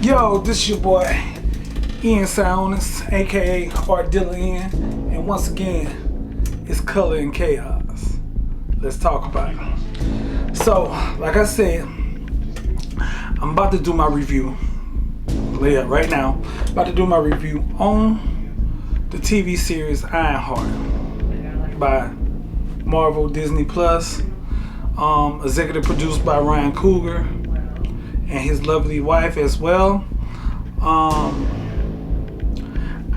Yo, this is your boy Ian Soundness, aka Art Dealer Ian, and once again, it's Color and Chaos. Let's talk about it. So, like I said, I'm about to do my review. Right now, about to do my review on the TV series Ironheart by Marvel Disney Plus, executive produced by Ryan Coogler and his lovely wife as well.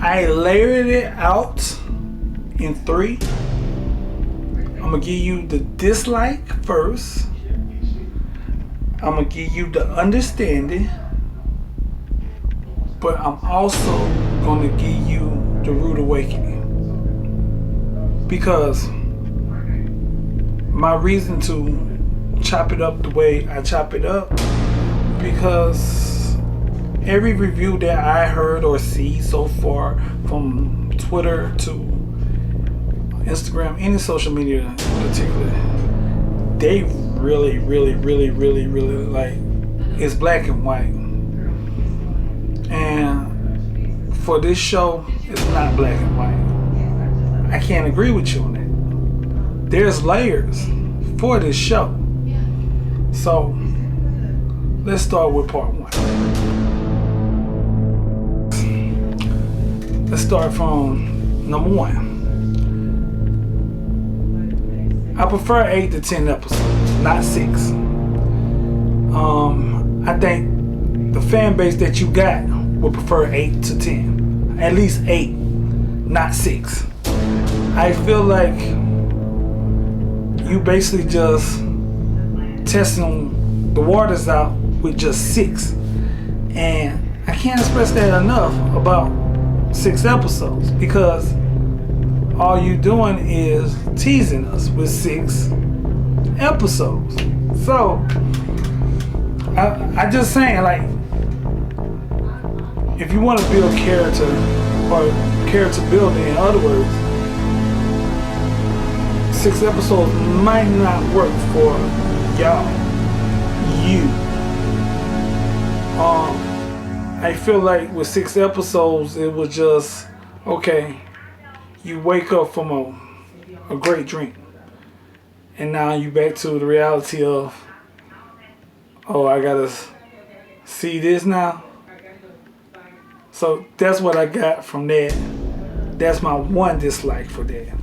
I layered it out in 3. I'm gonna give you the dislike first. I'm gonna give you the understanding, but I'm also gonna give you the rude awakening, because my reason to chop it up the way I chop it up, because every review that I heard or see so far, from Twitter to Instagram, any social media in particular, they really like it's black and white. And for this show, it's not black and white. I can't agree with you on that. There's layers for this show. So let's start with part 1. Let's start from number 1. I prefer 8 to 10 episodes, not 6. I think the fan base that you got would prefer 8 to 10. At least 8, not 6. I feel like you basically just testing the waters out with just 6. And I can't express that enough about 6 episodes, because all you doing is teasing us with 6 episodes. So I just saying, like, if you want to build character, or character building in other words, 6 episodes might not work for y'all. I feel like with 6 episodes, it was just, okay, you wake up from a great drink, and now you back to the reality of, oh, I gotta see this now. So that's what I got from that. That's my 1 dislike for that.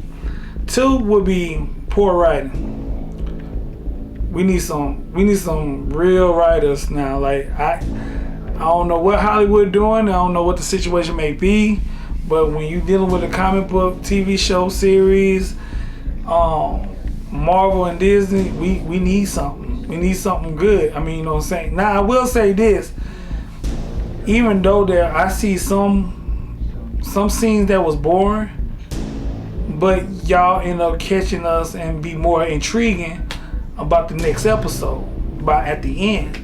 2 would be poor writing. We need some real writers now. Like, I don't know what Hollywood doing. I don't know what the situation may be, but when you dealing with a comic book TV show series, Marvel and Disney, we need something. We need something good. I mean, you know what I'm saying? Now, I will say this. Even though I see some scenes that was boring, but y'all end up catching us and be more intriguing about the next episode at the end.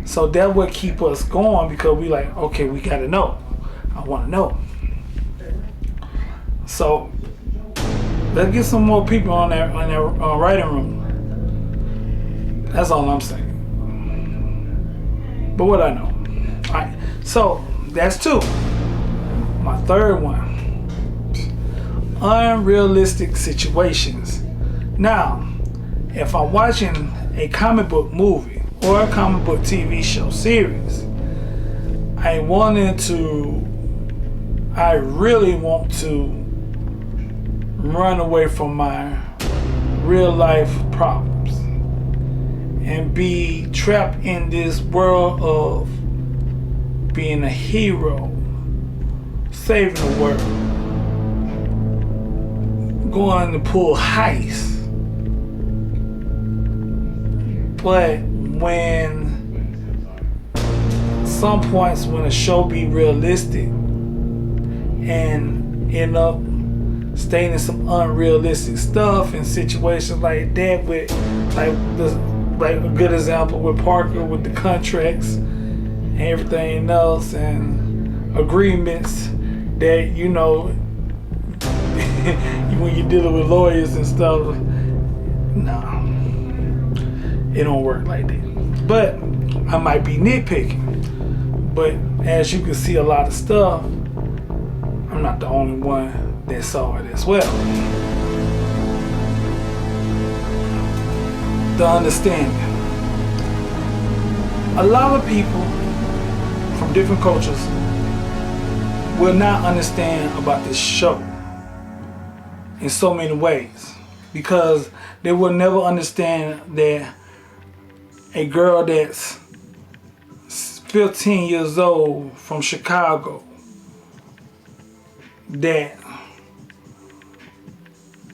So that would keep us going, because we like, okay, we gotta know. I wanna know. So let's get some more people on that writing room. That's all I'm saying. But what I know. Alright, so that's 2. My 3rd one. Unrealistic situations. Now, if I'm watching a comic book movie or a comic book TV show series, I really want to run away from my real life problems and be trapped in this world of being a hero, saving the world, going to pull heists. But when some points when a show be realistic and end up staying in some unrealistic stuff and situations like that, with like a good example with Parker with the contracts and everything else and agreements that, you know, when you're dealing with lawyers and stuff, nah, it don't work like that. But I might be nitpicking. But as you can see a lot of stuff, I'm not the only one that saw it as well. The understanding. A lot of people from different cultures will not understand about this show in so many ways, because they will never understand that a girl that's 15 years old from Chicago that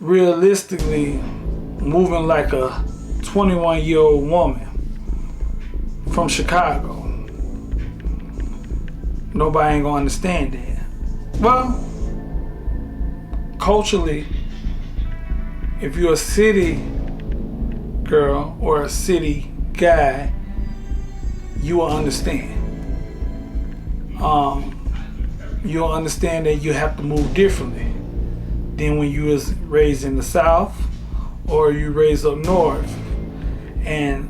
realistically moving like a 21-year-old woman from Chicago, nobody ain't gonna understand that. Well, culturally, if you're a city girl or a city guy, you will understand. You'll understand that you have to move differently than when you was raised in the South or you raised up north. And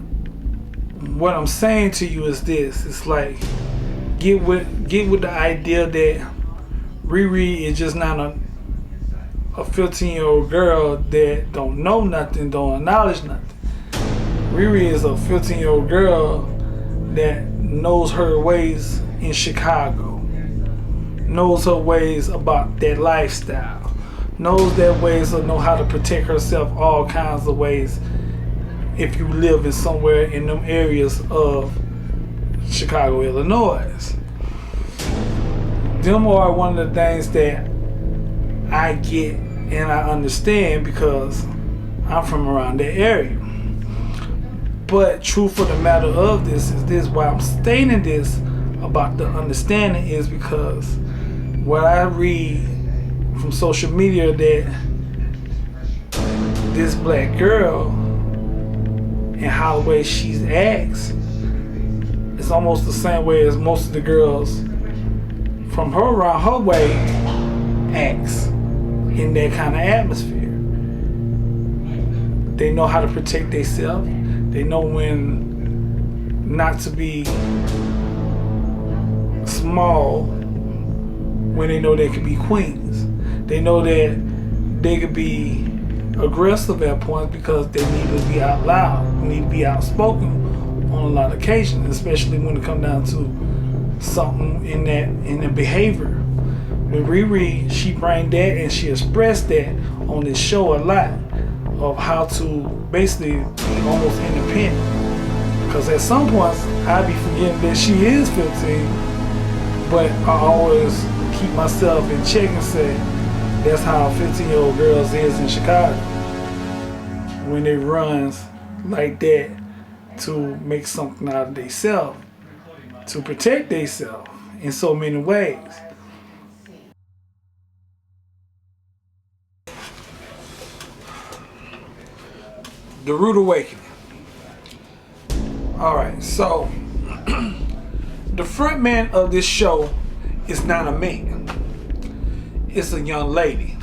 what I'm saying to you is this: it's like get with the idea that Riri is just not a 15-year-old girl that don't know nothing, don't acknowledge nothing. Riri is a 15-year-old girl that knows her ways in Chicago, knows her ways about that lifestyle, knows that ways to know how to protect herself all kinds of ways if you live in somewhere in them areas of Chicago, Illinois. Them are one of the things that I get and I understand because I'm from around that area. But truth of the matter of this is this: why I'm stating this about the understanding is because what I read from social media that this black girl and how the way she's acts is almost the same way as most of the girls from her around her way acts in that kind of atmosphere. They know how to protect themselves. They know when not to be small, when they know they can be queens. They know that they could be aggressive at points because they need to be out loud, need to be outspoken on a lot of occasions, especially when it comes down to something in the behavior. With Riri, she bring that and she expressed that on this show a lot, of how to basically be almost independent. Because at some points, I be forgetting that she is 15, but I always keep myself in check and say, that's how 15-year-old girls is in Chicago. When they runs like that to make something out of themselves, to protect themselves in so many ways. The Rude Awakening. Alright, so the front man of this show is not a man. It's a young lady.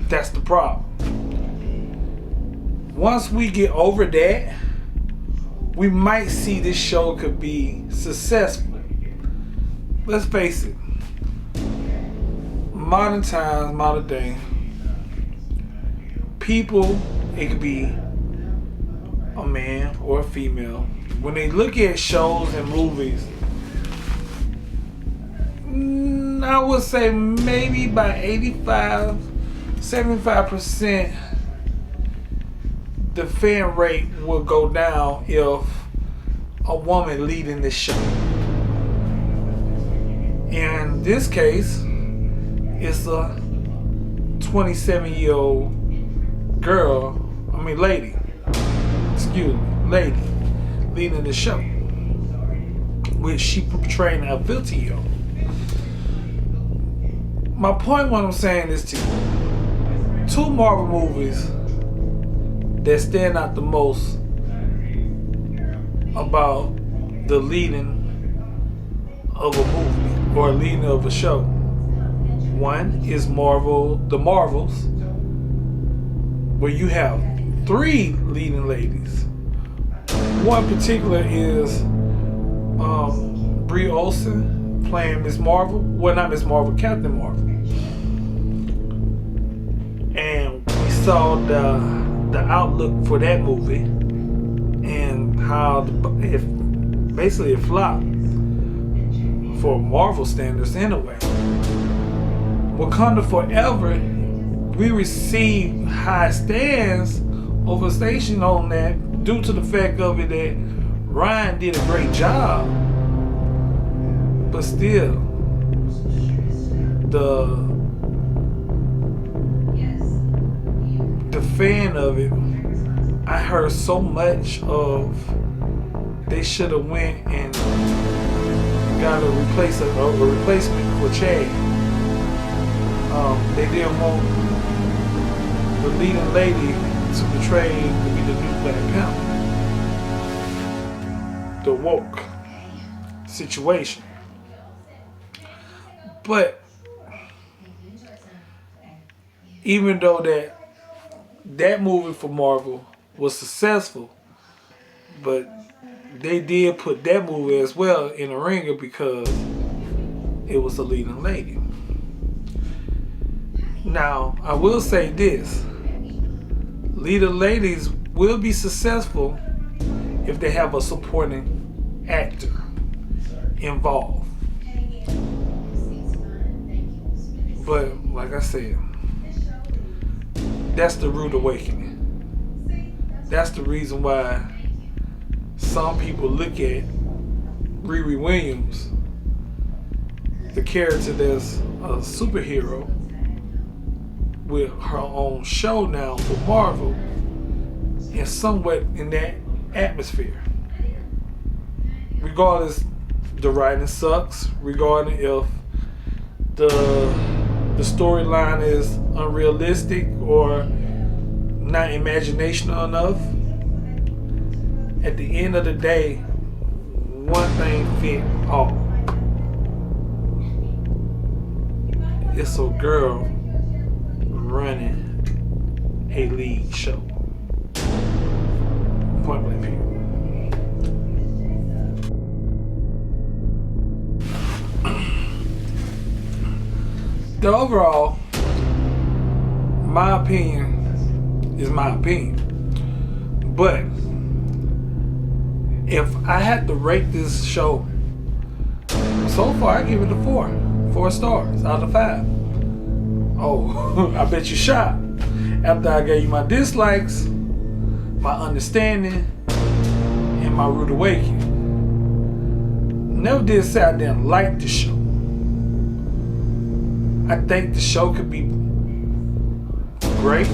That's the problem. Once we get over that, we might see this show could be successful. Let's face it. Modern times, modern day, people, it could be a man or a female, when they look at shows and movies, I would say maybe by 75% the fan rate will go down if a woman leading this show. In this case, it's a 27-year-old lady, leading the show, which she portraying a 50-year-old. My point, what I'm saying is to you, 2 Marvel movies that stand out the most about the leading of a movie or leading of a show. One is The Marvels, where you have 3 leading ladies. One particular is Brie Olsen playing Miss Marvel. Well, not Miss Marvel, Captain Marvel. And we saw the outlook for that movie and how it flopped for Marvel standards anyway. Wakanda Forever, we received high stands ovation on that due to the fact of it that Ryan did a great job, but still the fan of it, I heard so much of they should have went and got a replacement for Chad. They didn't want the leading lady to portray to be the new Black Panther. The woke situation. But even though that movie for Marvel was successful, but they did put that movie as well in the ringer because it was a leading lady. Now, I will say this. Leading ladies will be successful if they have a supporting actor involved. But, like I said, that's the rude awakening. That's the reason why some people look at Riri Williams, the character that's a superhero, with her own show now for Marvel, and somewhat in that atmosphere. Regardless, the writing sucks, regarding if the storyline is unrealistic or not imaginational enough. At the end of the day, one thing fit all. It's a girl running a lead show. Point blank period. The overall, my opinion is my opinion. But if I had to rate this show, so far I give it a 4 stars out of 5. Oh, I bet you shocked. After I gave you my dislikes, my understanding, and my rude awakening. Never did say I didn't like the show. I think the show could be great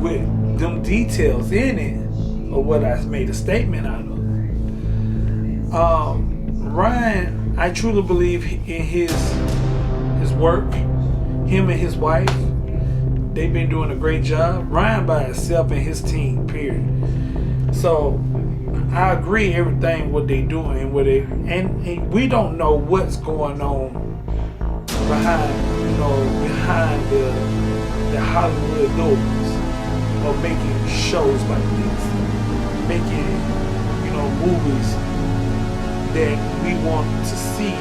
with them details in it of what I made a statement out of. Ryan, I truly believe in his work. Him and his wife, they've been doing a great job. Ryan by himself and his team, period. So I agree everything what they doing and we don't know what's going on behind the Hollywood doors of making shows like this, making movies that we want to see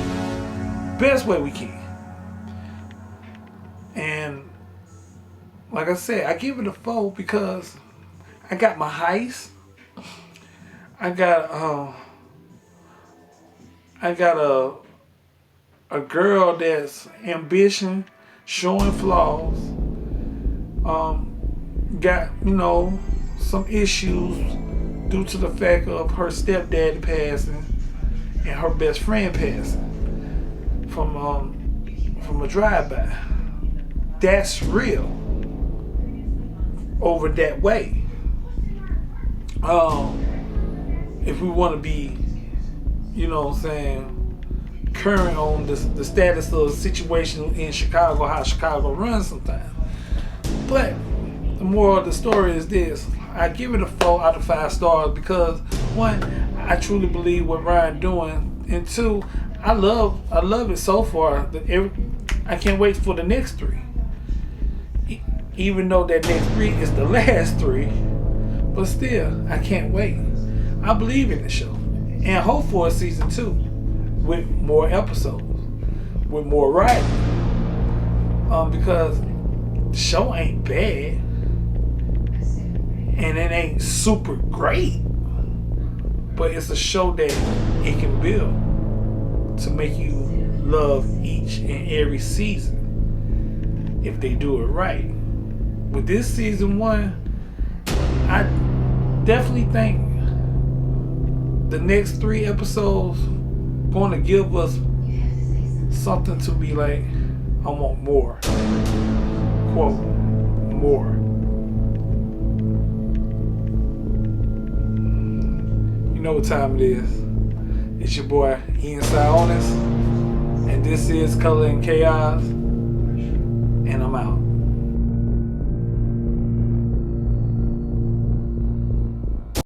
best way we can. And like I said, I give it a 4 because I got my heist. I got a girl that's ambition, showing flaws. Got some issues due to the fact of her stepdad passing and her best friend passing from a drive-by. That's real over that way. If we want to be, current on the status of the situation in Chicago, how Chicago runs sometimes. But the moral of the story is this. I give it a 4 out of 5 stars because 1, I truly believe what Ryan doing, and 2, I love it so far. I can't wait for the next 3. Even though that next 3 is the last 3, but still, I can't wait. I believe in the show and hope for a season 2. with more episodes, with more writing. Because the show ain't bad, and it ain't super great, but it's a show that it can build to make you love each and every season if they do it right. With this season 1, I definitely think the next 3 episodes going to give us something to be like, I want more. Quote, more. You know what time it is. It's your boy Ian Sionis, and this is Color and Chaos, and I'm out.